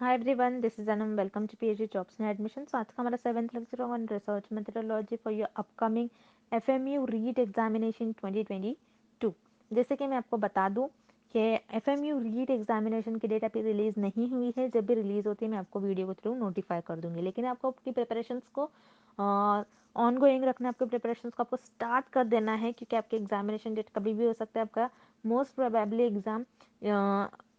Hi everyone, this is Anam. Welcome to PhD jobs and admission. आज का हमारा 7th lecture on research methodology for your upcoming FMU RET examination 2022। जैसे कि मैं आपको बता दूं कि एफएमयू रीट एग्जामिनेशन की डेट अभी रिलीज नहीं हुई है। जब भी रिलीज होती है मैं आपको वीडियो के थ्रू नोटिफाई कर दूंगी, लेकिन आपको अपनी प्रिपरेशंस को ऑन गोइंग रखना है। आपके प्रिपरेशंस को आपको स्टार्ट कर देना है, क्योंकि आपके एग्जामिनेशन डेट कभी भी हो सकता है। आपका मोस्ट प्रोबेबली एग्जाम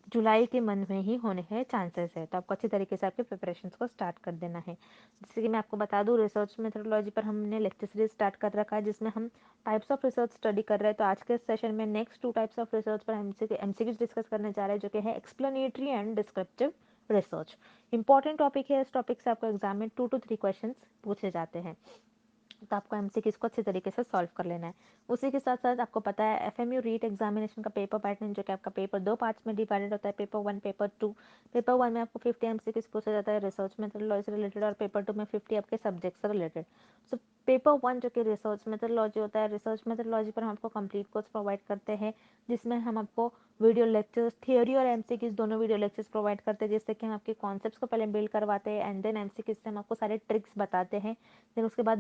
जुलाई के मंथ में ही होने हैं चांसेस है, तो आपको अच्छी तरीके से आपके प्रिपरेशंस को स्टार्ट कर देना है। जैसे कि मैं आपको बता दूं, रिसर्च मेथोडोलॉजी पर हमने लेक्चर सीरीज स्टार्ट कर रखा है, जिसमें हम टाइप्स ऑफ रिसर्च स्टडी कर रहे हैं। तो आज के सेशन में नेक्स्ट 2 टाइप्स ऑफ रिसर्च पर एमसीक्यूज डिस्कस करने जा रहे हैं, जो कि है explanatory and descriptive research. Important topic है। इस टॉपिक से आपको एग्जाम में 2 to 3 क्वेश्चन पूछे जाते हैं, तो आपको एमसीक्यूज को अच्छी तरीके से सॉल्व कर लेना है। उसी के साथ साथ आपको पता है एफएमयू रीट एग्जामिनेशन का पेपर पैटर्न, जो कि आपका पेपर 2 पार्ट्स में डिवाइडेड होता है, पेपर 1, पेपर 2। पेपर 1 में आपको 50 एमसीक्यूज पूछा जाता है रिसर्च मेथोडोलॉजी से रिलेटेड, और पेपर 2 में 50 आपके सब्जेक्ट से रिलेटेड। सो पेपर 1 जो कि रिसर्च मेथोडोलॉजी होता है, रिसर्च मेथोडोलॉजी पर हम आपको कंप्लीट कोर्स प्रोवाइड करते हैं, जिसमें हम आपको वीडियो लेक्चर्स, थियोरी और एमसीक्यूज दोनों वीडियो लेक्चर्स प्रोवाइड करते हैं, जिससे कि हम आपके कॉन्सेप्ट्स को पहले बिल्ड करवाते हैं एंड देन एमसीक्यूज से हम आपको सारे ट्रिक्स बताते हैं। देन उसके बाद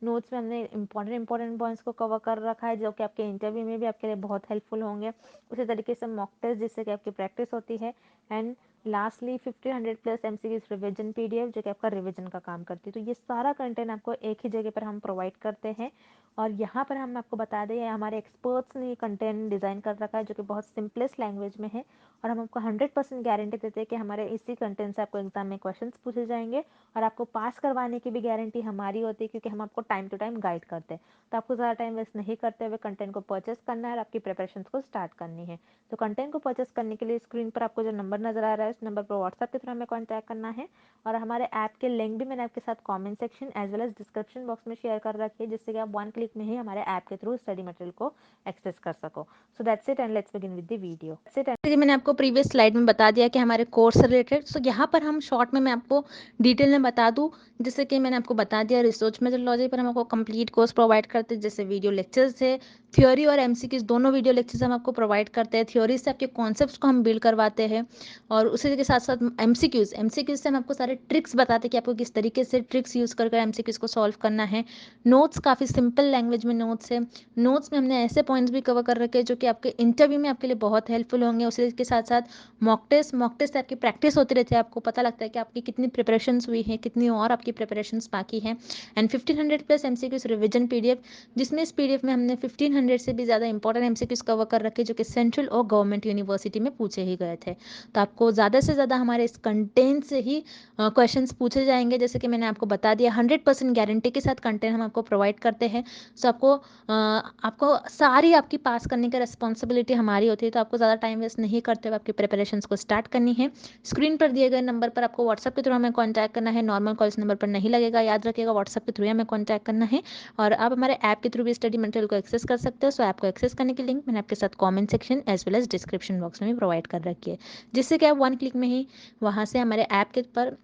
नोट्स में हमने इंपॉर्टेंट पॉइंट्स को कवर कर रखा है, जो कि आपके इंटरव्यू में भी आपके लिए बहुत हेल्पफुल होंगे। उसी तरीके से मॉक टेस्ट, जिससे कि आपकी प्रैक्टिस होती है। And lastly 1500 plus MCQs revision PDF, जो कि आपका रिवीजन का काम करती है। तो ये सारा कंटेंट आपको एक ही जगह पर हम प्रोवाइड करते हैं, और यहाँ पर हम आपको बता दें, हमारे एक्सपर्ट्स ने ये कंटेंट डिज़ाइन कर रखा है, जो कि बहुत सिंपलेस्ट लैंग्वेज में है। और हम आपको 100% गारंटी देते हैं कि हमारे इसी कंटेंट से आपको एग्जाम में क्वेश्चंस पूछे जाएंगे, और आपको पास करवाने की भी गारंटी हमारी होती है, क्योंकि हम आपको टाइम टू टाइम गाइड करते हैं। तो आपको ज़्यादा टाइम वेस्ट नहीं करते हुए कंटेंट को परचेस करना है और आपकी प्रिपरेशन को स्टार्ट करनी है। तो कंटेंट को परचेस करने के लिए स्क्रीन पर आपको जो नंबर नजर आ रहा है, उस नंबर पर व्हाट्सएप के थ्रू हमें कॉन्टैक्ट करना है। और हमारे ऐप के लिंक भी मैंने आपके साथ comment section as well as description box में शेयर कर रखी है, जिससे कि आप 1 क्लिक में ही हमारे ऐप के थ्रू स्टडी मटेरियल को एक्सेस कर सको। So that's it, and let's begin with the video. जैसे कि मैंने आपको प्रीवियस स्लाइड में बता दिया कि हमारे कोर्स से रिलेटेड, सो यहाँ पर हम शॉर्ट में मैं आपको डिटेल में बता दूँ। जैसे कि मैंने आपको बता दिया, रिसर्च मेथोडोलॉजी पर हम आपको कंप्लीट कोर्स प्रोवाइड करते हैं, जैसे वीडियो लेक्चर्स है, थ्योरी और एमसीक्यूज दोनों वीडियो लेक्चर्स हम आपको प्रोवाइड करते हैं। थ्योरी से आपके कॉन्सेप्ट्स को हम बिल्ड करवाते हैं, और उसी के साथ साथ एमसीक्यूज से हम आपको सारे ट्रिक्स बताते हैं कि आपको किस तरीके से ट्रिक्स यूज़ कर एमसीक्यूज को सॉल्व करना है। नोट्स काफ़ी सिंपल लैंग्वेज में नोट्स है। नोट्स में हमने ऐसे पॉइंट्स भी कवर कर रखे हैं जो कि आपके इंटरव्यू में आपके लिए बहुत हेल्पफुल होंगे। उसी के साथ साथ मॉक टेस्ट से आपकी प्रैक्टिस होती रहती है, आपको पता लगता है कि आपकी कितनी प्रिपरेशंस हुई है, कितनी और आपकी प्रिपरेशंस बाकी हैं। And 1500 plus MCQs revision PDF, जिसमें इस पीडीएफ में हमने 1500 से भी ज़्यादा इंपॉर्टेंट एमसीक्यूज कवर कर रखे जो कि सेंट्रल और गवर्नमेंट यूनिवर्सिटी में पूछे ही गए थे। तो आपको ज़्यादा से ज़्यादा हमारे इस कंटेंट से ही क्वेश्चंस पूछे जाएंगे। जैसे कि मैंने आपको बता दिया, 100% गारंटी के साथ कंटेंट हम आपको प्रोवाइड करते हैं। सो आपको सारी आपकी पास करने की रिस्पॉन्सिबिलिटी हमारी होती है, तो आपको ज़्यादा टाइम वेस्ट नहीं करते हुए आपकी प्रिपरेशंस को स्टार्ट करनी है। स्क्रीन पर दिए गए नंबर पर आपको व्हाट्सएप के थ्रू हमें कॉन्टैक्ट करना है। नॉर्मल कॉल इस नंबर पर नहीं लगेगा, याद रखिएगा, व्हाट्सएप के थ्रू ही हमें कॉन्टैक्ट करना है। और आप हमारे ऐप के थ्रू भी स्टडी मटेरियल को एक्सेस कर सकते हो। सो ऐप को एक्सेस करने की लिंक मैंने आपके साथ comment section as well as description box में भी प्रोवाइड कर रखी है, जिससे कि आप 1 क्लिक में ही वहाँ से हमारे ऐप के पर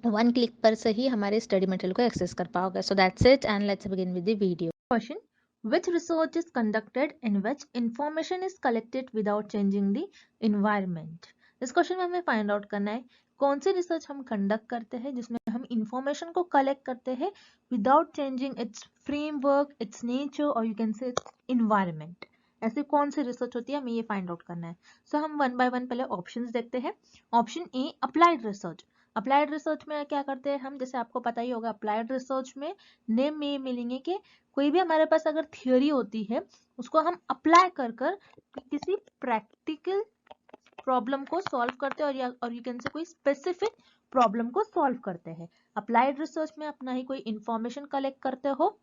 1 क्लिक पर से ही हमारे स्टडी मटेरियल को एक्सेस कर पाओगे। So that's it, and let's begin with the video. Question: which research is conducted in which information is collected without changing the environment? इस क्वेश्चन में हमें फाइंड आउट करना है कौन सी रिसर्च हम कंडक्ट करते हैं जिसमें हम इंफॉर्मेशन को कलेक्ट करते हैं without changing its framework, its nature, और you can say its environment. ऐसी कौन सी रिसर्च होती है, हमें ये फाइंड आउट करना है। सो हम 1 बाय 1 पहले ऑप्शंस देखते हैं। Option A, applied research. Applied research में क्या करते हैं हम, जैसे आपको पता ही होगा, अप्लाइड रिसर्च में नेम में ये मिलेंगे कि कोई भी हमारे पास अगर थियोरी होती है उसको हम अप्लाई कर किसी प्रैक्टिकल प्रॉब्लम को सॉल्व करते हैं, और यू कैन से कोई स्पेसिफिक प्रॉब्लम को सॉल्व करते हैं। अप्लाइड रिसर्च में आप ना ही कोई इंफॉर्मेशन कलेक्ट करते हो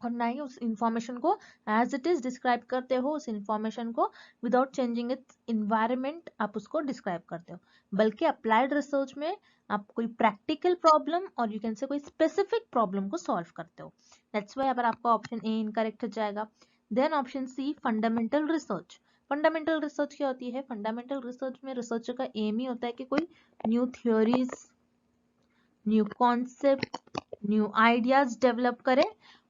और ना ही उस इंफॉर्मेशन को एज इट इज डिस्क्राइब करते हो, उस इंफॉर्मेशन को विदाउट चेंजिंग इट्स इन्वायरमेंट आप उसको डिस्क्राइब करते हो, बल्कि अप्लाइड रिसर्च में आप कोई प्रैक्टिकल प्रॉब्लम और यू कैन से कोई स्पेसिफिक प्रॉब्लम को सॉल्व करते हो। दैट्स वाई अगर आपका ऑप्शन ए इनकरेक्ट हो जाएगा। Then option C, fundamental research. Fundamental research क्या होती है? फंडामेंटल रिसर्च में रिसर्चर का एम ही होता है कि कोई new theories, new concept, new ideas develop करे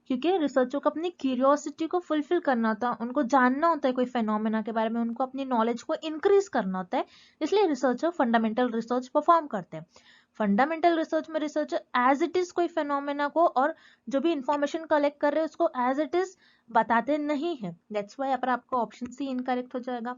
क्योंकि रिसर्चर को अपनी क्यूरियोसिटी को फुलफिल करना होता है, उनको जानना होता है कोई फेनोमेना के बारे में, उनको अपनी नॉलेज को इंक्रीज करना होता है, इसलिए रिसर्चर फंडामेंटल रिसर्च परफॉर्म करते हैं। फंडामेंटल रिसर्च में रिसर्चर एज इट इज कोई फेनोमेना को और जो भी इंफॉर्मेशन कलेक्ट कर रहे हैं उसको एज इट इज बताते नहीं है। दैट्स वाई यहाँ पर आपका ऑप्शन सी इनकरेक्ट हो जाएगा।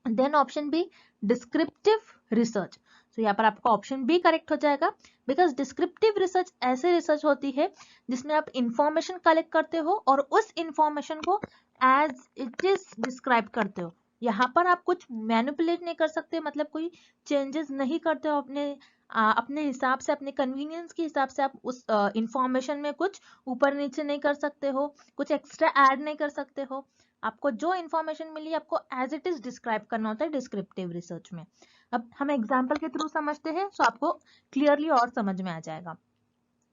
Then option B descriptive research, तो यहाँ पर आपका ऑप्शन बी करेक्ट हो जाएगा, बिकॉज डिस्क्रिप्टिव रिसर्च ऐसे रिसर्च होती है जिसमें आप इंफॉर्मेशन कलेक्ट करते हो और उस इंफॉर्मेशन को एज इट इज डिस्क्राइब करते हो। यहाँ पर आप कुछ मैनिपुलेट नहीं कर सकते, मतलब कोई चेंजेस नहीं करते हो अपने हिसाब से, अपने कन्वीनियंस के हिसाब से आप उस इंफॉर्मेशन में कुछ ऊपर नीचे नहीं कर सकते हो, कुछ एक्स्ट्रा ऐड नहीं कर सकते हो। आपको जो इंफॉर्मेशन मिली आपको एज इट इज डिस्क्राइब करना होता है डिस्क्रिप्टिव रिसर्च में। अब हम एग्जांपल के थ्रू समझते हैं तो आपको क्लियरली और समझ में आ जाएगा।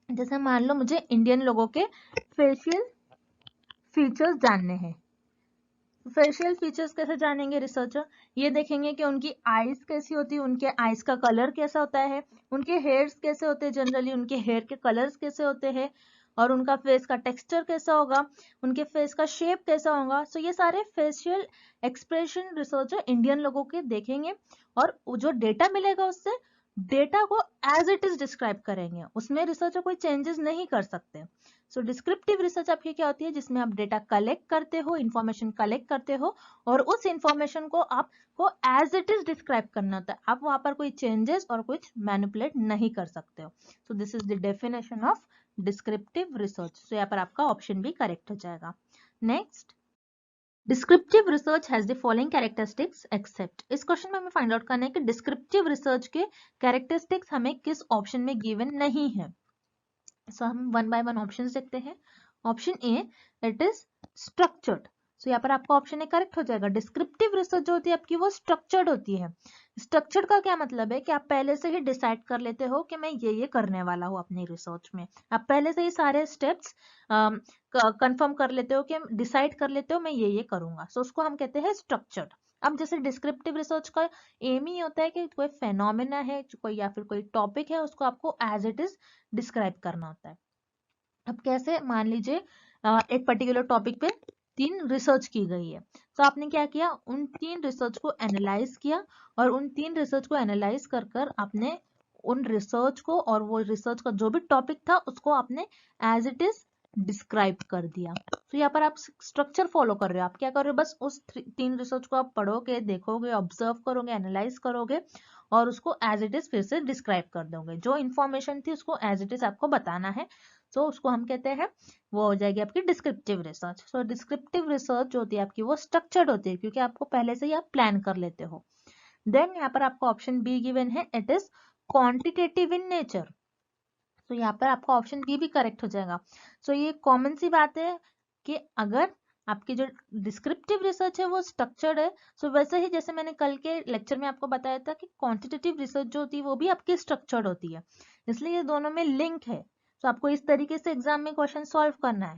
जैसे मान लो मुझे इंडियन लोगों के फेशियल फीचर्स जानने हैं। फेशियल फीचर्स कैसे जानेंगे रिसर्चर? ये देखेंगे कि उनकी आईज कैसी होती है, उनके आईज का कलर कैसा होता है, उनके हेयर्स कैसे होते हैं, जनरली उनके हेयर के कलर्स कैसे होते हैं, और उनका फेस का टेक्सचर कैसा होगा, उनके फेस का शेप कैसा होगा। सो ये सारे फेशियल एक्सप्रेशन रिसर्चर इंडियन लोगों के देखेंगे और जो डेटा मिलेगा उससे डेटा को एज इट इज डिस्क्राइब करेंगे, उसमें रिसर्चर कोई चेंजेस नहीं कर सकते। सो डिस्क्रिप्टिव रिसर्च आपकी क्या होती है, जिसमें आप डेटा कलेक्ट करते हो, इंफॉर्मेशन कलेक्ट करते हो और उस इंफॉर्मेशन को आपको एज इट इज डिस्क्राइब करना होता है, आप वहां पर कोई चेंजेस और कुछ मैनिपुलेट नहीं कर सकते हो। So this is the definition of descriptive research. So यहाँ पर आपका ऑप्शन भी करेक्ट हो जाएगा। Next, descriptive research has the following characteristics except. इस क्वेश्चन में हमें फाइंड आउट करना है कि डिस्क्रिप्टिव रिसर्च के कैरेक्टरिस्टिक्स हमें किस ऑप्शन में गिवन नहीं है। सो हम वन बाय वन ऑप्शंस देखते हैं। Option A, it is structured. So यहाँ पर आपका ऑप्शन ए करेक्ट हो जाएगा। डिस्क्रिप्टिव रिसर्च जो होती है आपकी वो स्ट्रक्चर्ड होती है। स्ट्रक्चर्ड का क्या मतलब है कि आप पहले से ही डिसाइड कर लेते हो कि मैं ये करने वाला हूँ अपनी रिसर्च में, आप पहले से ही सारे स्टेप्स कंफर्म कर लेते हो कि डिसाइड कर लेते हो मैं ये करूंगा। सो उसको हम कहते हैं स्ट्रक्चर्ड। अब जैसे डिस्क्रिप्टिव रिसर्च का एम ही होता है कि कोई फेनोमेना है कोई या फिर कोई टॉपिक है उसको आपको एज इट इज डिस्क्राइब करना होता है। अब कैसे, मान लीजिए एक पर्टिकुलर टॉपिक पे 3 रिसर्च की गई है, तो आपने क्या किया, उन 3 रिसर्च को एनालाइज किया और उन 3 रिसर्च को एनालाइज कर कर आपने उन रिसर्च को और वो रिसर्च का जो भी टॉपिक था उसको आपने एज इट इज डिस्क्राइब कर दिया। तो यहाँ पर आप स्ट्रक्चर फॉलो कर रहे हो। आप क्या कर रहे हो, बस उस 3 रिसर्च को आप पढ़ोगे, देखोगे, ऑब्जर्व करोगे, एनालाइज करोगे और उसको एज इट इज फिर से डिस्क्राइब कर दोगे। जो इन्फॉर्मेशन थी उसको एज इट इज आपको बताना है, तो उसको हम कहते हैं वो हो जाएगी आपकी डिस्क्रिप्टिव रिसर्च। सो डिस्क्रिप्टिव रिसर्च जो होती है आपकी वो स्ट्रक्चर्ड होती है क्योंकि आपको पहले से ही आप प्लान कर लेते हो। देन यहाँ पर आपको ऑप्शन बी गिवन है, it is quantitative in nature. तो यहाँ पर आपका ऑप्शन बी भी करेक्ट हो जाएगा। सो ये कॉमन सी बात है कि अगर आपकी जो डिस्क्रिप्टिव रिसर्च है वो स्ट्रक्चर्ड है, सो वैसे ही जैसे मैंने कल के लेक्चर में आपको बताया था कि क्वांटिटेटिव रिसर्च जो होती है वो भी आपकी स्ट्रक्चर्ड होती है, इसलिए ये दोनों में लिंक है। तो आपको इस तरीके से एग्जाम में क्वेश्चन सॉल्व करना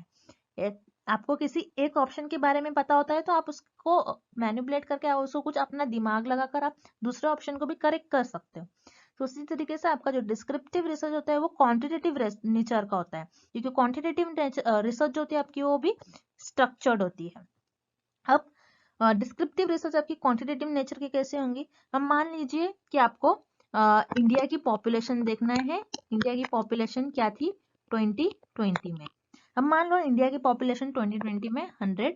है। आपको किसी एक ऑप्शन के बारे में पता होता है तो आप उसको मैनिपुलेट करके उसको कुछ अपना दिमाग लगाकर आप दूसरे ऑप्शन को भी करेक्ट कर सकते हो। तो उसी तरीके से आपका जो डिस्क्रिप्टिव रिसर्च होता है वो क्वांटिटेटिव नेचर का होता है, क्योंकि क्वांटिटेटिव रिसर्च जो होती है आपकी वो भी स्ट्रक्चर्ड होती है। अब डिस्क्रिप्टिव रिसर्च आपकी क्वांटिटेटिव नेचर की कैसे होंगी? हम मान लीजिए कि आपको इंडिया की पॉपुलेशन देखना है। इंडिया की पॉपुलेशन क्या थी 2020 में? अब मान लो इंडिया की पॉपुलेशन 2020 में 100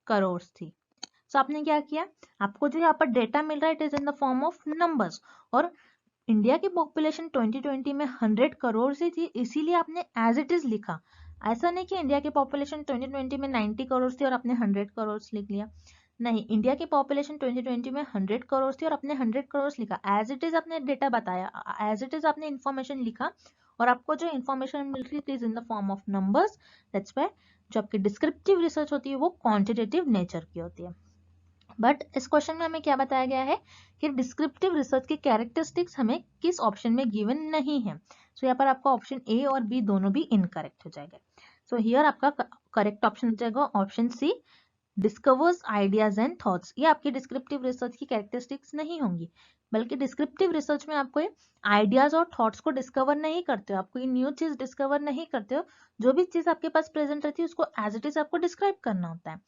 करोड़ थी। तो आपने क्या किया, आपको जो यहाँ पर डेटा मिल रहा है it is in the form of numbers, और इंडिया की पॉपुलेशन 2020 में 100 करोड़ से थी, इसीलिए आपने एज इट इज लिखा। ऐसा नहीं कि इंडिया की पॉपुलेशन 2020 में 90 करोड़ थी और आपने 100 करोड़ लिख लिया। नहीं, इंडिया की पॉपुलेशन 2020 में 100 करोड़ थी और आपने 100 करोड़ लिखा। एज इट इज आपने डेटा बताया, एज इट इज आपने इन्फॉर्मेशन लिखा और आपको जो इन्फॉर्मेशन मिल रही थी in the form of numbers. That's why जो आपकी डिस्क्रिप्टिव रिसर्च होती है वो क्वांटिटेटिव नेचर की होती है। बट इस क्वेश्चन में हमें क्या बताया गया है कि डिस्क्रिप्टिव रिसर्च की कैरेक्टरिस्टिक्स हमें किस ऑप्शन में गिवन नहीं है। सो यहाँ पर आपका ऑप्शन ए और बी दोनों भी इनकरेक्ट हो जाएगा। सो हियर आपका करेक्ट ऑप्शन हो जाएगा option C, discovers ideas and thoughts. ये आपकी डिस्क्रिप्टिव रिसर्च की कैरेक्टरिस्टिक्स नहीं होंगी। बल्कि डिस्क्रिप्टिव रिसर्च में आप कोई आइडियाज और थॉट्स को डिस्कवर नहीं करते हो, आप कोई न्यू चीज डिस्कवर नहीं करते हो, जो भी चीज आपके पास प्रेजेंट रहती है उसको एज इट इज आपको डिस्क्राइब करना होता है।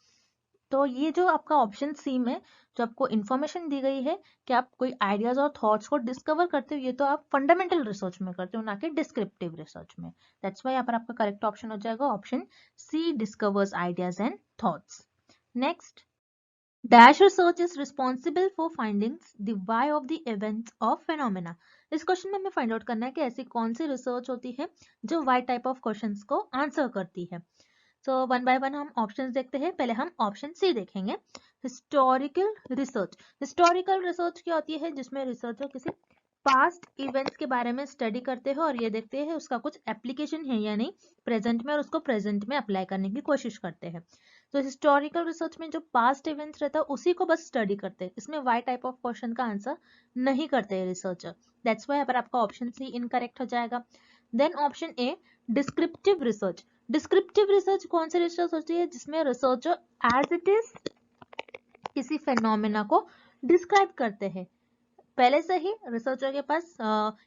तो ये जो आपका ऑप्शन सी में जो आपको इन्फॉर्मेशन दी गई है कि आप कोई आइडियाज और थॉट्स को डिस्कवर करते हो, ये तो आप फंडामेंटल रिसर्च में करते हो, ना कि डिस्क्रिप्टिव रिसर्च में। दैट्स वाई यहाँ पर आपका करेक्ट ऑप्शन हो जाएगा option C, discovers ideas and thoughts. Next, dash research is responsible for findings the why of the events of phenomena. इस क्वेश्चन में हमें फाइंड आउट करना है कि ऐसी कौन सी रिसर्च होती है जो वाई टाइप ऑफ क्वेश्चंस को आंसर करती है। सो वन बाय वन हम ऑप्शंस देखते हैं। पहले हम ऑप्शन सी देखेंगे, हिस्टोरिकल रिसर्च। हिस्टोरिकल रिसर्च क्या होती है, जिसमें रिसर्चर किसी पास्ट इवेंट्स के बारे में स्टडी करते हैं और ये देखते हैं उसका कुछ एप्लीकेशन है या नहीं प्रेजेंट में, और उसको प्रेजेंट में अप्लाई करने की कोशिश करते हैं। तो हिस्टोरिकल रिसर्च में जो पास्ट इवेंट्स रहता है उसी को बस स्टडी करते हैं, इसमें वाई टाइप ऑफ क्वेश्चन का आंसर नहीं करते हैं रिसर्चर। दैट्स वाई यहाँ पर आपका ऑप्शन सी इनकरेक्ट हो जाएगा। Then option A, descriptive research. Descriptive research कौन सी रिसर्च होती है, जिसमें रिसर्चर एज इट इज किसी फेनोमेना को डिस्क्राइब करते हैं। पहले से ही रिसर्चर के पास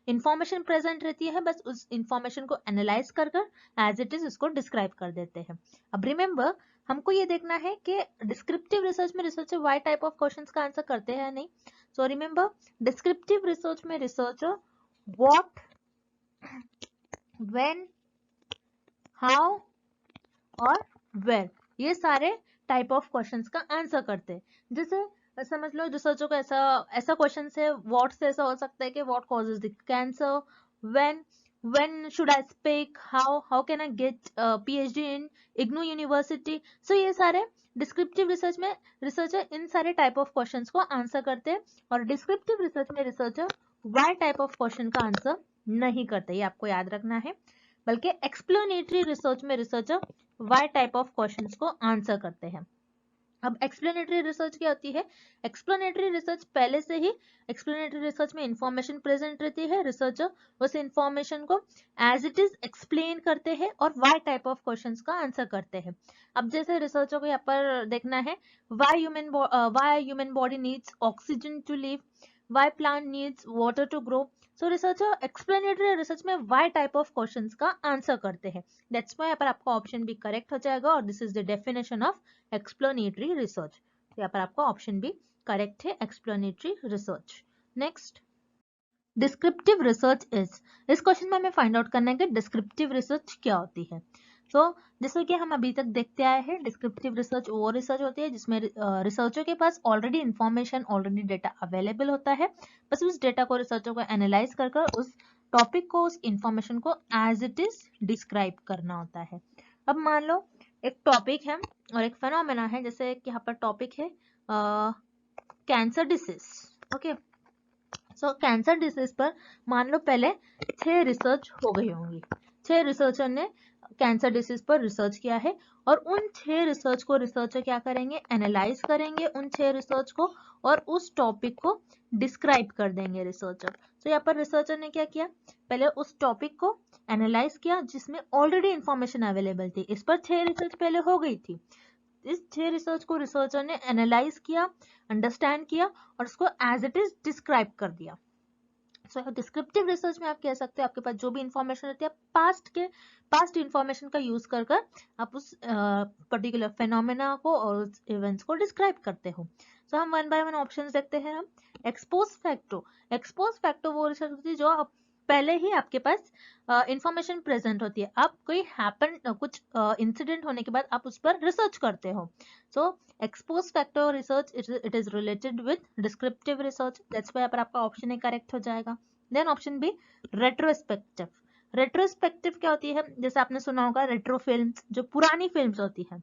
इंफॉर्मेशन प्रेजेंट रहती है, बस उस इंफॉर्मेशन को एनालाइज कर एज इट इज उसको डिस्क्राइब कर देते हैं। अब रिमेंबर, हमको ये देखना है कि डिस्क्रिप्टिव रिसर्च में researcher why type of questions का आंसर करते हैं या नहीं। सो रिमेंबर, डिस्क्रिप्टिव रिसर्च में रिसर्चर व्हाट, व्हेन, हाउ और वेयर, ये सारे टाइप ऑफ क्वेश्चंस का आंसर करते हैं। जैसे समझ लो रिसर्चर को ऐसा ऐसा क्वेश्चन है, व्हाट से ऐसा हो सकता है कि what causes the cancer, when should I speak, how can I get PhD in IGNOU university. So ये सारे डिस्क्रिप्टिव रिसर्च में रिसर्चर इन सारे टाइप ऑफ क्वेश्चंस को आंसर करते हैं, और डिस्क्रिप्टिव रिसर्च में researcher why type of question का आंसर नहीं करते, ये आपको याद रखना है। बल्कि एक्सप्लेनेटरी रिसर्च में researcher why type of questions को आंसर करते हैं। अब एक्सप्लेनेटरी रिसर्च क्या होती है, एक्सप्लेनेटरी रिसर्च पहले से ही एक्सप्लेनेटरी रिसर्च में इंफॉर्मेशन प्रेजेंट रहती है, रिसर्चर उस इंफॉर्मेशन को एज इट इज एक्सप्लेन करते हैं और वाई टाइप ऑफ क्वेश्चंस का आंसर करते हैं। अब जैसे रिसर्चर को यहाँ पर देखना है, why human body needs oxygen to live, why plant needs water to grow. So researcher explanatory research में वाई टाइप ऑफ क्वेश्चंस का आंसर करते हैं। दैट्स वाई यहाँ पर आपका ऑप्शन भी करेक्ट हो जाएगा, और this is the definition of explanatory research. यहाँ पर आपका ऑप्शन भी करेक्ट है, explanatory research. Next, descriptive research is. इस क्वेश्चन में हमें फाइंड आउट करना है कि डिस्क्रिप्टिव रिसर्च क्या होती है। सो जैसे कि हम अभी तक देखते आए हैं, डिस्क्रिप्टिव रिसर्च वो रिसर्च होती है जिसमें रिसर्चर के पास already information, already data available होता है, बस उस डेटा को रिसर्चर को एनालाइज कर उस टॉपिक को, उस इंफॉर्मेशन को एज इट इज डिस्क्राइब करना होता है। अब मान लो एक टॉपिक है और एक फेनोमेना है, जैसे कि यहाँ पर टॉपिक है कैंसर डिसीज। ओके, सो कैंसर डिसीज पर मान लो पहले 6 रिसर्च हो गई होंगी, 6 रिसर्चर ने कैंसर डिसीज पर रिसर्च किया है, और उन 6 रिसर्च को रिसर्चर क्या करेंगे, एनालाइज करेंगे उन 6 रिसर्च को, और उस टॉपिक को डिस्क्राइब कर देंगे रिसर्चर। तो यहाँ पर रिसर्चर ने क्या किया, पहले उस टॉपिक को एनालाइज किया जिसमें ऑलरेडी इंफॉर्मेशन अवेलेबल थी, इस पर 6 रिसर्च पहले हो गई थी, इस 6 रिसर्च को रिसर्चर ने एनालाइज किया, अंडरस्टैंड किया और उसको एज इट इज डिस्क्राइब कर दिया। सो डिस्क्रिप्टिव रिसर्च में आप कह सकते हो आपके पास जो भी इंफॉर्मेशन रहती है पास्ट इंफॉर्मेशन का यूज कर आप उस पर्टिकुलर फेनोमेना को और उस इवेंट्स को डिस्क्राइब करते हो। सो हम वन बाय वन ऑप्शंस देखते हैं। हम एक्सपोज फैक्टो वो रिसर्च होती है जो पहले ही आपके पास इंफॉर्मेशन प्रेजेंट होती है, आप कोई कुछ इंसिडेंट होने के बाद आप उस पर रिसर्च करते हो। So ex post facto research it is related with descriptive research, that's why पर आपका ऑप्शन ए करेक्ट हो जाएगा। देन ऑप्शन बी, रेट्रोस्पेक्टिव क्या होती है, जैसे आपने सुना होगा रेट्रो फिल्म्स, जो पुरानी फिल्म्स होती है।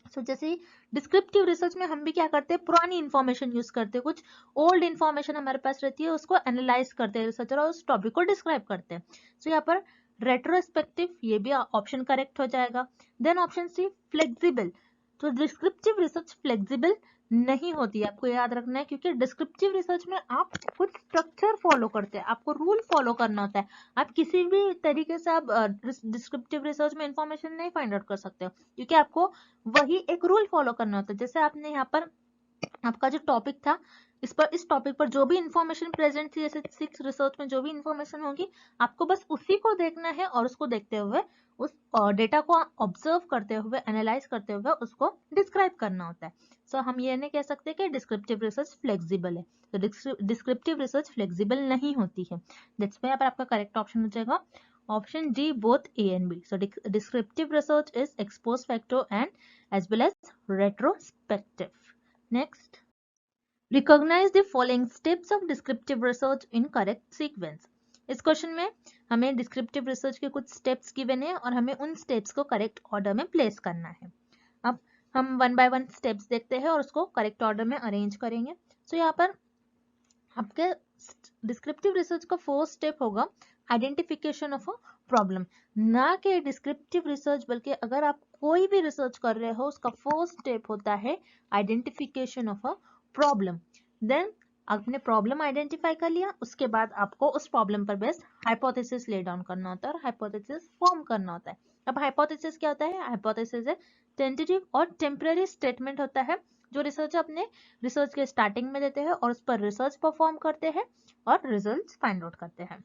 सो जैसे डिस्क्रिप्टिव रिसर्च में हम भी क्या करते हैं, पुरानी इंफॉर्मेशन यूज करते हैं, कुछ ओल्ड इंफॉर्मेशन हमारे पास रहती है उसको एनालाइज करते हैं रिसर्चर और उस टॉपिक को डिस्क्राइब करते हैं। सो यहाँ पर रेट्रोस्पेक्टिव, ये भी ऑप्शन करेक्ट हो जाएगा। Then option C, flexible. तो डिस्क्रिप्टिव रिसर्च फ्लेक्सिबल नहीं होती है, आपको याद रखना है, क्योंकि डिस्क्रिप्टिव रिसर्च में आप कुछ स्ट्रक्चर फॉलो करते हैं, आपको रूल फॉलो करना होता है, आप किसी भी तरीके से आप डिस्क्रिप्टिव रिसर्च में इंफॉर्मेशन नहीं फाइंड आउट कर सकते हो, क्योंकि आपको वही एक रूल फॉलो करना होता है। जैसे आपने यहाँ पर आपका जो टॉपिक था इस टॉपिक पर जो भी इंफॉर्मेशन प्रेजेंट थी, जैसे 6 रिसर्च में जो भी इंफॉर्मेशन होगी, आपको बस उसी को देखना है और उसको देखते हुए उस डेटा को ऑब्जर्व करते हुए, एनालाइज करते हुए उसको डिस्क्राइब करना होता है। सो हम ये नहीं कह सकते कि डिस्क्रिप्टिव रिसर्च फ्लेक्सिबल है, तो डिस्क्रिप्टिव रिसर्च फ्लेक्सिबल नहीं होती है। दैट्स व्हाई आपका करेक्ट ऑप्शन हो जाएगा option D, both A and B. So descriptive research is ex post facto and as well as retrospective. Next, Recognize the following steps of descriptive research in correct sequence. इस question में हमें descriptive research के कुछ steps given है और हमें उन steps को करेक्ट ऑर्डर में प्लेस करना है। अब हम वन बाय वन स्टेप्स देखते हैं और उसको करेक्ट ऑर्डर में अरेंज करेंगे। तो यहाँ पर आपके डिस्क्रिप्टिव रिसर्च का फर्स्ट स्टेप होगा आइडेंटिफिकेशन ऑफ अ प्रॉब्लम। ना कि डिस्क्रिप्टिव रिसर्च, बल्कि अगर आप कोई भी रिसर्च कर रहे हो उसका फर्स्ट स्टेप होता है identification of a problem. Then आपने प्रॉब्लम आइडेंटिफाई कर लिया, उसके बाद आपको उस प्रॉब्लम पर बेस्ड हाइपोथेसिस ले डाउन करना होता है और हाइपोथेसिस फॉर्म करना होता है। अब हाइपोथेसिस क्या होता है? हाइपोथेसिस टेंटेटिव और टेम्पररी स्टेटमेंट होता है जो रिसर्चर अपने रिसर्च के स्टार्टिंग में देते हैं और उस पर रिसर्च परफॉर्म करते हैं और रिजल्ट्स फाइंड आउट करते हैं।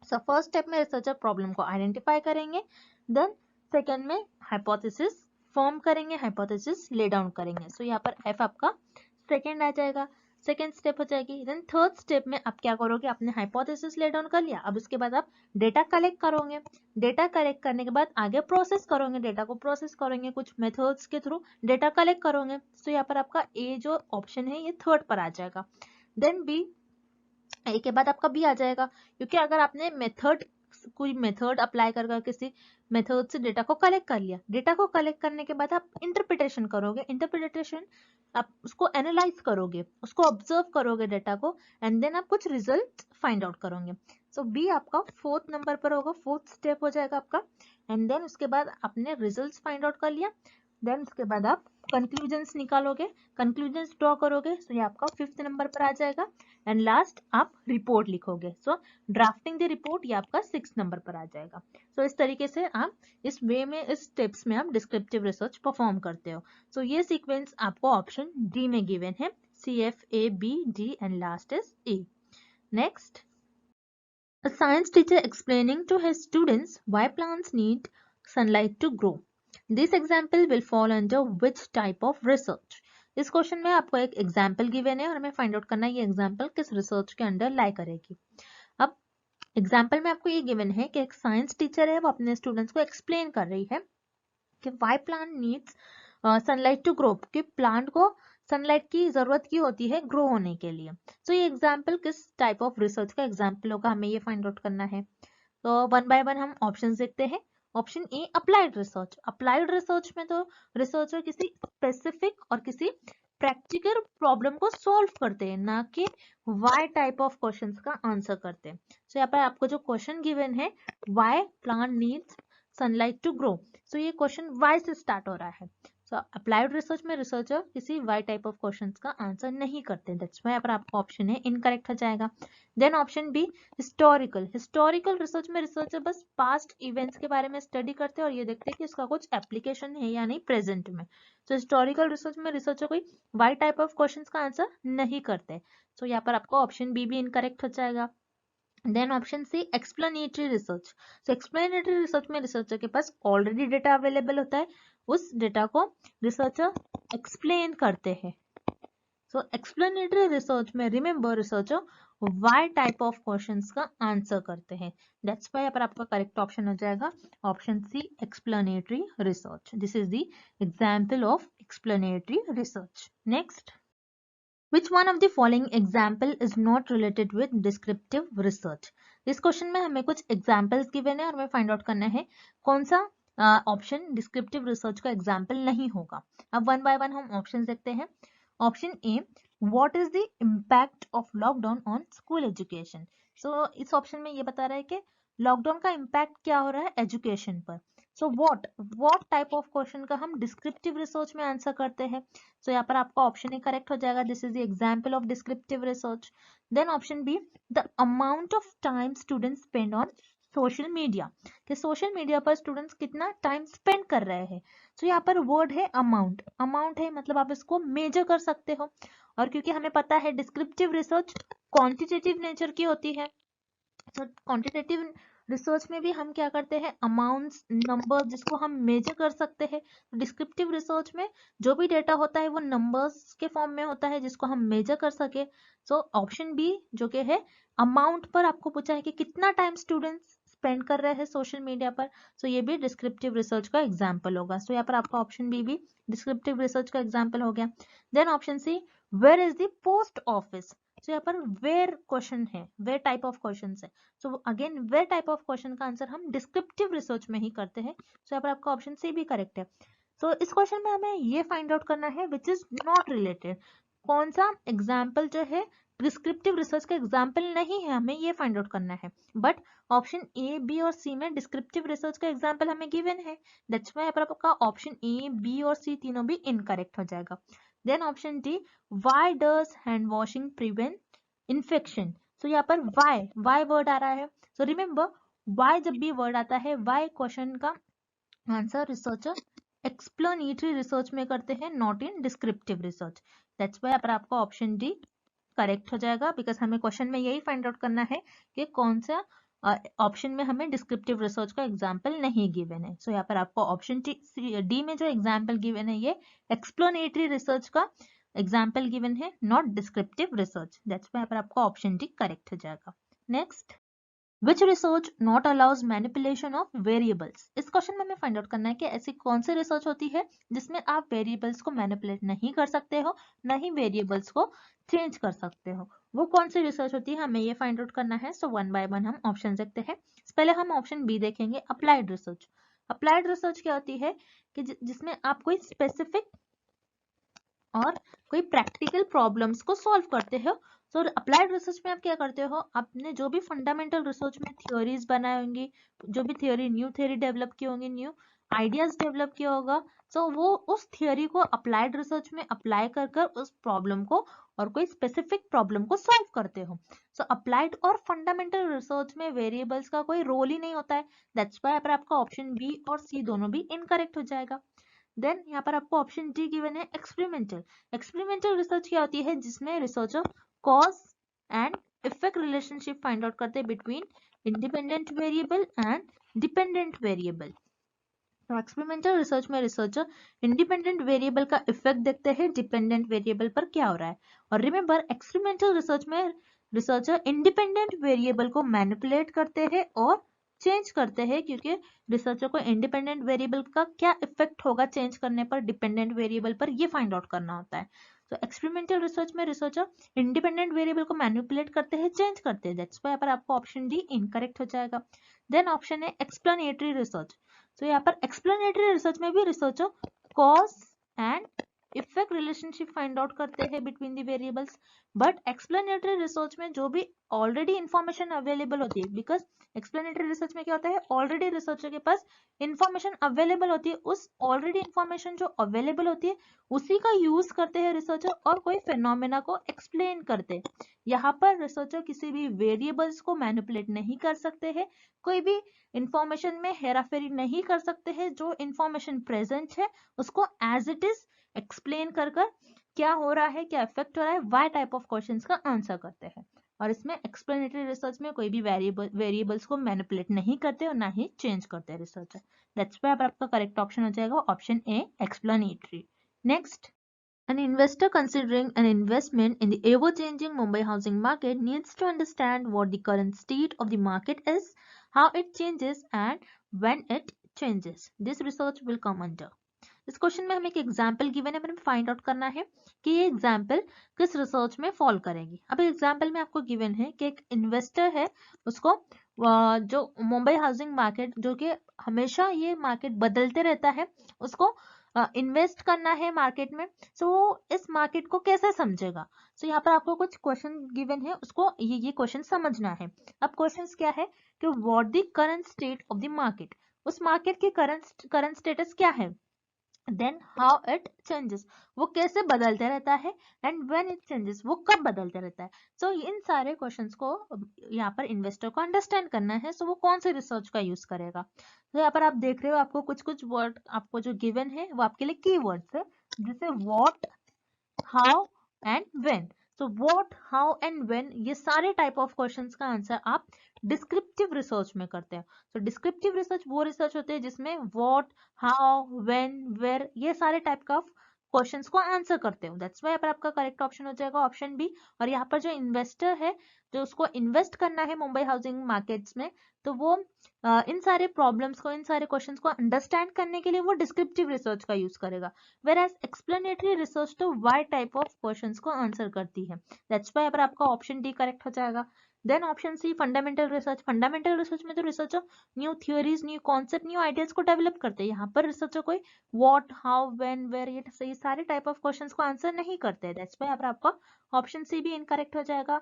सो फर्स्ट स्टेप में रिसर्चर प्रॉब्लम को आइडेंटिफाई करेंगे, देन सेकेंड में हाइपोथेसिस फॉर्म करेंगे, हाइपोथेसिस ले डाउन करेंगे। सो यहाँ पर एफ आपका सेकेंड आ जाएगा, सेकेंड स्टेप हो जाएगी। देन थर्ड स्टेप में आप क्या करोगे? आपने हाइपोथेसिस ले डाउन कर लिया, अब उसके बाद आप डेटा कलेक्ट करोगे, डेटा कलेक्ट करने के बाद आगे प्रोसेस करोगे, डेटा को प्रोसेस करोगे कुछ मेथड्स के थ्रू, डेटा कलेक्ट करोगे। तो यहाँ पर आपका ए जो ऑप्शन है ये थर्ड पर आ जाएगा। देन बी, ए के बाद आपका बी आ जाएगा, क्योंकि अगर आपने कोई मेथड अप्लाई कर किसी मेथड से डेटा को कलेक्ट कर लिया, डेटा को कलेक्ट करने के बाद आप इंटरप्रिटेशन करोगे, इंटरप्रिटेशन आप उसको एनालाइज करोगे, उसको ऑब्जर्व करोगे डेटा को, एंड देन आप कुछ रिजल्ट फाइंड आउट करोगे। सो बी आपका फोर्थ नंबर पर होगा, फोर्थ स्टेप हो जाएगा आपका। एंड देन उसके बाद आपने रिजल्ट फाइंड आउट कर लिया, देन उसके बाद आप कंक्लूजन्स निकालोगे, कंक्लूजन्स ड्रॉ करोगे। सो ये आपका फिफ्थ नंबर पर आ जाएगा। एंड लास्ट आप रिपोर्ट लिखोगे। सो ड्राफ्टिंग द रिपोर्ट ये आपका 6 नंबर पर आ जाएगा। सो इस तरीके से आप इस वे में, इस स्टेप्स में आप डिस्क्रिप्टिव रिसर्च परफॉर्म करते हो। सो ये सीक्वेंस आपको ऑप्शन डी में गिवन है, CFABD and last is E. Next, a science teacher explaining to his students why plants need sunlight to grow. This example will fall under which type of research? इस question में आपको एक example given है और हमें find out करना है ये एग्जाम्पल किस रिसर्च के अंडर लाई करेगी। अब एग्जाम्पल में आपको ये गिवन है कि एक साइंस टीचर है, वो अपने स्टूडेंट्स को एक्सप्लेन कर रही है कि why plant needs sunlight to grow, कि प्लांट को सनलाइट की जरूरत की होती है ग्रो होने के लिए। तो ये एग्जाम्पल किस टाइप ऑफ रिसर्च का एग्जाम्पल होगा, हमें ये फाइंड आउट करना है। तो वन बाय वन हम ऑप्शन देखते हैं। Option A, applied research. Applied research में तो रिसर्चर किसी स्पेसिफिक और किसी प्रैक्टिकल प्रॉब्लम को सॉल्व करते हैं, ना कि वाई टाइप ऑफ क्वेश्चंस का आंसर करते हैं। तो यहाँ पर आपको जो क्वेश्चन गिवन है, why plant needs sunlight to grow, so ये क्वेश्चन वाई से स्टार्ट हो रहा है। सो अप्लाइड रिसर्च में रिसर्चर किसी वाई टाइप ऑफ क्वेश्चंस का आंसर नहीं करते, दैट्स व्हाई पर आपका ऑप्शन है इनकरेक्ट हो जाएगा। Then option B, historical. Historical research में रिसर्चर बस पास्ट इवेंट्स के बारे में स्टडी करते हैं और ये देखते हैं कि इसका कुछ एप्लीकेशन है या नहीं प्रेजेंट में। तो हिस्टोरिकल रिसर्च में रिसर्चर कोई वाई टाइप ऑफ क्वेश्चंस का आंसर नहीं करते। सो यहाँ पर आपको ऑप्शन बी भी इनकरेक्ट हो जाएगा। Then option C, explanatory research. So explanatory research में रिसर्चर के पास ऑलरेडी डेटा अवेलेबल होता है, उस डेटा को रिसर्चर एक्सप्लेन करते हैं। सो एक्सप्लेनेटरी रिसर्च में remember researcher why type of questions का आंसर करते हैं, दैट्स व्हाई पर आपका करेक्ट ऑप्शन हो जाएगा option C, explanatory research. This is the example of explanatory research. Next, Which one of the following example is not related with descriptive research? इस question में हमें कुछ एग्जाम्पल्स गिवन है और हमें फाइंड आउट करना है कौन सा ऑप्शन डिस्क्रिप्टिव रिसर्च का एग्जाम्पल नहीं होगा। अब वन बाय वन हम ऑप्शन देखते हैं। Option A, what is the impact of lockdown on school education. सो इस ऑप्शन में ये बता रहा है कि लॉकडाउन का इम्पैक्ट क्या हो रहा है एजुकेशन पर। So what type of question का हम डिस्क्रिप्टिव रिसर्च में आंसर करते हैं। सो यहाँ पर आपका ऑप्शन ही करेक्ट हो जाएगा, this is the example of descriptive research. Then option B, the amount of time students spend on social media, कि सोशल मीडिया पर स्टूडेंट्स कितना टाइम स्पेंड कर रहे हैं। तो यहाँ पर वर्ड है अमाउंट, अमाउंट है मतलब आप इसको मेजर कर सकते हो। और क्योंकि हमें पता है डिस्क्रिप्टिव रिसर्च क्वांटिटेटिव नेचर की होती है, तो क्वांटिटेटिव रिसर्च में भी हम क्या करते हैं, अमाउंट्स, नंबर जिसको हम मेजर कर सकते हैं। डिस्क्रिप्टिव रिसर्च में जो भी डेटा होता है वो नंबर्स के फॉर्म में होता है जिसको हम मेजर कर सके। सो ऑप्शन बी जो कि है अमाउंट पर आपको पूछा है कि कितना टाइम स्टूडेंट्स स्पेंड कर रहे हैं सोशल मीडिया पर, सो ये भी डिस्क्रिप्टिव रिसर्च का एग्जाम्पल होगा। सो यहाँ पर आपका ऑप्शन बी भी डिस्क्रिप्टिव रिसर्च का एग्जाम्पल हो गया। Then option C, where is the post office. तो यहाँ पर वेयर क्वेश्चन है, वेयर टाइप ऑफ क्वेश्चन है। So again where type of question का आंसर हम डिस्क्रिप्टिव रिसर्च में ही करते हैं। सो यहाँ पर आपका ऑप्शन सी भी करेक्ट है। सो इस क्वेश्चन में हमें ये फाइंड आउट करना है विच इज नॉट रिलेटेड, कौन सा एग्जाम्पल जो है डिस्क्रिप्टिव रिसर्च का एग्जाम्पल नहीं है, हमें ये फाइंड आउट करना है। बट ऑप्शन ए, बी और सी में डिस्क्रिप्टिव रिसर्च का एग्जाम्पल हमें गिवन है, दैट्स व्हाई यहाँ पर आपका ऑप्शन ए, बी और सी तीनों भी इनकरेक्ट हो जाएगा। Then option D, why does hand washing prevent infection. So यहाँ पर वाई वर्ड आ रहा है। सो रिमेंबर वाई जब भी वर्ड आता है, वाई क्वेश्चन का आंसर रिसर्चर एक्सप्लेनेटरी रिसर्च में करते हैं, not in descriptive research. That's why पर आपका ऑप्शन डी करेक्ट हो जाएगा, बिकॉज हमें क्वेश्चन में यही फाइंड आउट करना है कि कौन सा ऑप्शन में हमें डिस्क्रिप्टिव रिसर्च का एग्जाम्पल नहीं गिवन है। सो यहाँ पर आपको ऑप्शन डी में जो एग्जाम्पल गिवन है ये एक्सप्लेनेटरी रिसर्च का एग्जाम्पल गिवन है, not descriptive research. That's why पर आपका ऑप्शन डी करेक्ट हो जाएगा। Next, which research not allows manipulation of variables. इस क्वेश्चन में हमें फाइंड आउट करना है कि ऐसी कौन सी रिसर्च होती है जिसमें आप वेरिएबल्स को मैनिपुलेट नहीं कर सकते हो, न ही वेरिएबल्स को चेंज कर सकते हो। वो कौन सी रिसर्च होती है, हमें ये फाइंड आउट करना है। सो वन बाय वन हम ऑप्शन देखते हैं। पहले हम ऑप्शन बी देखेंगे, अप्लाइड रिसर्च। अप्लाइड रिसर्च क्या होती है कि जिसमें आप कोई स्पेसिफिक और कोई प्रैक्टिकल प्रॉब्लम्स को सॉल्व करते हो। सो अप्लाइड रिसर्च में आप क्या करते हो, आपने जो भी फंडामेंटल रिसर्च में थ्योरीज बनाई होंगी, जो भी थ्योरी न्यू थ्योरी डेवलप की होंगी, न्यू आइडियाज डेवलप किया होगा, सो वो उस थ्योरी को अप्लाइड रिसर्च में अप्लाई कर कर उस प्रॉब्लम को और कोई स्पेसिफिक प्रॉब्लम को सॉल्व करते हो। सो अप्लाइड और फंडामेंटल रिसर्च में वेरिएबल्स का कोई रोल ही नहीं होता है। दैट्स व्हाई पर आपका ऑप्शन बी और सी दोनों भी इनकरेक्ट हो जाएगा। देन यहाँ पर आपको ऑप्शन डी गिवन है एक्सपेरिमेंटल। एक्सपेरिमेंटल रिसर्च क्या होती है जिसमें researcher cause and effect relationship find out करते हैं between independent variable and dependent variable. तो एक्सपेरिमेंटल रिसर्च में रिसर्चर इंडिपेंडेंट वेरिएबल का इफेक्ट देखते हैं डिपेंडेंट वेरिएबल पर क्या हो रहा है। और रिमेंबर एक्सपेरिमेंटल रिसर्च में रिसर्चर इंडिपेंडेंट वेरिएबल को मैनिपुलेट करते हैं और चेंज करते हैं, क्योंकि रिसर्चर को इंडिपेंडेंट वेरिएबल का क्या इफेक्ट होगा चेंज करने पर डिपेंडेंट वेरिएबल पर, ये फाइंड आउट करना होता है। तो एक्सपेरिमेंटल रिसर्च में रिसर्चर इंडिपेंडेंट वेरिएबल को मैनिपुलेट करते हैं, चेंज करते हैं। दैट्स व्हाई पर आपको ऑप्शन डी इनकरेक्ट हो जाएगा। देन ऑप्शन है एक्सप्लेनेटरी रिसर्च। तो यहाँ पर एक्सप्लेनेटरी रिसर्च में भी researcher cause and effect relationship find out करते हैं between the variables. But explanatory research में जो भी ऑलरेडी इंफॉर्मेशन अवेलेबल होती है, बिकॉज एक्सप्लेनेटरी रिसर्च में क्या होता है, ऑलरेडी रिसर्चर के पास इंफॉर्मेशन अवेलेबल होती है, उस ऑलरेडी इंफॉर्मेशन जो अवेलेबल होती है उसी का यूज करते हैं रिसर्चर और कोई फिनोमेना को एक्सप्लेन करते हैं। यहाँ पर रिसर्चर किसी भी वेरिएबल्स को मैनिपुलेट नहीं कर सकते हैं, कोई भी इंफॉर्मेशन में हेराफेरी नहीं कर सकते हैं। जो इंफॉर्मेशन प्रेजेंट है उसको एज इट इज एक्सप्लेन कर कर क्या हो रहा है, क्या इफेक्ट हो रहा है, वाई टाइप ऑफ क्वेश्चंस का आंसर करते हैं। और इसमें एक्सप्लेनेटरी रिसर्च में कोई भी वेरिएबल्स को मैनिपुलेट नहीं करते और ना ही चेंज करते हैं रिसर्चर। दैट्स व्हाई आपका करेक्ट ऑप्शन हो जाएगा option A explanatory. Next, an investor considering an investment in the ever-changing Mumbai housing market needs to understand what the current state of the market is, how it changes, and when it changes. This research will come under. इस question में हमें एक example given है, हमें find out करना है कि ये एग्जाम्पल किस रिसर्च में फॉल करेगी। अब एग्जाम्पल में आपको गिवन है कि एक इन्वेस्टर है, उसको जो मुंबई हाउसिंग मार्केट जो कि हमेशा ये मार्केट बदलते रहता है, उसको इन्वेस्ट करना है मार्केट में। सो इस मार्केट को कैसे समझेगा। सो यहाँ पर आपको कुछ क्वेश्चन गिवन है, उसको ये क्वेश्चन समझना है। अब क्वेश्चन क्या है कि what the current state of the market, उस मार्केट की करंट स्टेटस क्या है, देन हाउ इट चेंजेस, वो कैसे बदलते रहता है, एंड व्हेन इट चेंजेस, वो कब बदलते रहता है। सो इन सारे क्वेश्चंस को यहाँ पर इन्वेस्टर को अंडरस्टैंड करना है। सो वो कौन से रिसर्च का यूज करेगा। तो यहाँ पर आप देख रहे हो, आपको कुछ कुछ वर्ड आपको जो गिवन है वो आपके लिए की वर्ड्स है, जैसे व्हाट, हाउ, एंड व्हेन। तो व्हाट, हाउ एंड व्हेन, ये सारे टाइप ऑफ क्वेश्चंस का आंसर आप डिस्क्रिप्टिव रिसर्च में करते हैं। तो डिस्क्रिप्टिव रिसर्च वो रिसर्च होते हैं जिसमें व्हाट, हाउ, व्हेन, वेयर, ये सारे टाइप का क्वेश्चंस को आंसर करते हो। दैट्स वाई पर आपका करेक्ट ऑप्शन हो जाएगा ऑप्शन बी। और यहाँ पर जो इन्वेस्टर है, जो उसको इन्वेस्ट करना है मुंबई हाउसिंग मार्केट्स में, तो वो इन सारे प्रॉब्लम्स को, इन सारे क्वेश्चंस को अंडरस्टैंड करने के लिए वो डिस्क्रिप्टिव रिसर्च का यूज करेगा। whereas explanatory research तो वाई टाइप ऑफ क्वेश्चंस को आंसर करती है। दैट्स व्हाई पर आपका ऑप्शन डी करेक्ट हो जाएगा। Then option C fundamental research. Fundamental research में तो researcher new theories, new concept, new ideas को डेवलप करते हैं। यहाँ पर रिसर्चर कोई व्हाट, हाउ, व्हेन, वेयर, ये सारे टाइप ऑफ क्वेश्चंस को आंसर नहीं करते हैं। दैट्स व्हाई पर आपका ऑप्शन सी भी इनकरेक्ट हो जाएगा।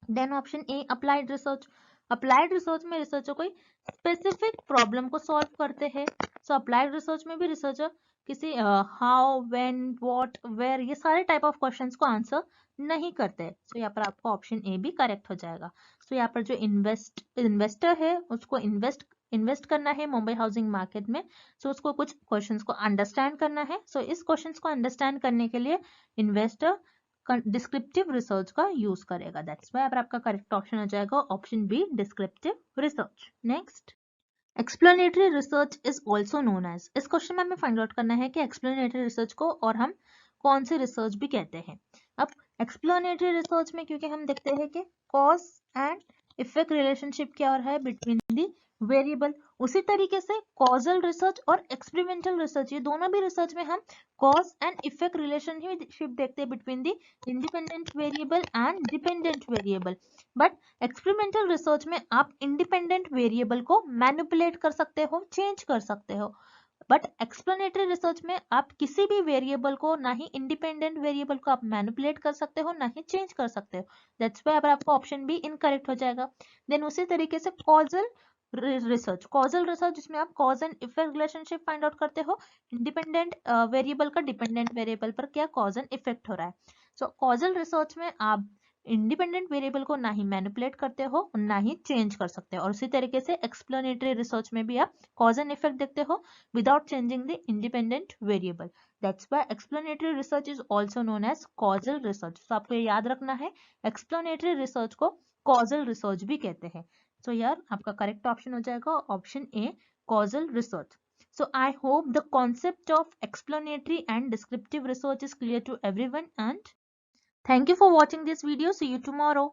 Then option A applied research. Applied research में रिसर्चर कोई स्पेसिफिक प्रॉब्लम को सॉल्व करते हैं। सो अप्लाइड रिसर्च में भी रिसर्चर किसी हाउ, व्हेन, व्हाट, वेयर, ये सारे टाइप ऑफ क्वेश्चंस को आंसर नहीं करते। सो यहाँ पर आपका ऑप्शन ए भी करेक्ट हो जाएगा। सो यहाँ पर जो इन्वेस्टर है उसको इन्वेस्ट करना है मुंबई हाउसिंग मार्केट में। सो उसको कुछ क्वेश्चंस को अंडरस्टैंड करना है। सो इस क्वेश्चंस को अंडरस्टैंड करने के लिए इन्वेस्टर डिस्क्रिप्टिव रिसर्च का यूज करेगा। दैट्स व्हाई पर आपका करेक्ट ऑप्शन हो जाएगा option B, descriptive research. Next, explanatory research is also known as. इस क्वेश्चन में हमें फाइंड आउट करना है कि एक्सप्लेनेटरी रिसर्च को और हम कौन सी रिसर्च भी कहते हैं। अब एक्सप्लेनेटरी रिसर्च में क्योंकि हम देखते हैं कि कॉज एंड इफेक्ट रिलेशनशिप क्या और है बिटवीन दी वेरिएबल, उसी तरीके से कॉजल रिसर्च और एक्सपेरिमेंटल रिसर्च, ये दोनों भी रिसर्च में हम कॉज एंड इफेक्ट रिलेशनशिप देखते हैं between the independent variable and dependent variable. But experimental research में आप इंडिपेंडेंट वेरिएबल को मैनिपुलेट कर सकते हो, चेंज कर सकते हो। बट एक्सप्लेनेटरी रिसर्च में आप किसी भी वेरिएबल को, ना ही इंडिपेंडेंट वेरिएबल को आप मैनिपुलेट कर सकते हो, ना ही चेंज कर सकते हो। दैट्स व्हाई अब आपका ऑप्शन बी इनकरेक्ट हो जाएगा। देन उसी तरीके से कॉजल रिसर्च जिसमें आप cause and effect relationship find out करते हो, इंडिपेंडेंट वेरिएबल का डिपेंडेंट वेरिएबल पर क्या कॉज एंड इफेक्ट हो रहा है। सो कॉजल रिसर्च में आप इंडिपेंडेंट वेरिएबल को ना ही मैनिपुलेट करते हो और ना ही चेंज कर सकते हो। और उसी तरीके से एक्सप्लेनेटरी रिसर्च में भी आप कॉज एंड इफेक्ट देखते हो without changing the independent variable. That's why explanatory research is also known as causal research. तो आपको ये याद रखना है, एक्सप्लेनेटरी रिसर्च को कॉजल रिसर्च भी कहते हैं। तो यार आपका करेक्ट ऑप्शन हो जाएगा option A, causal research. So I hope the concept of explanatory and descriptive research is clear to everyone, and thank you for watching this video. See you tomorrow.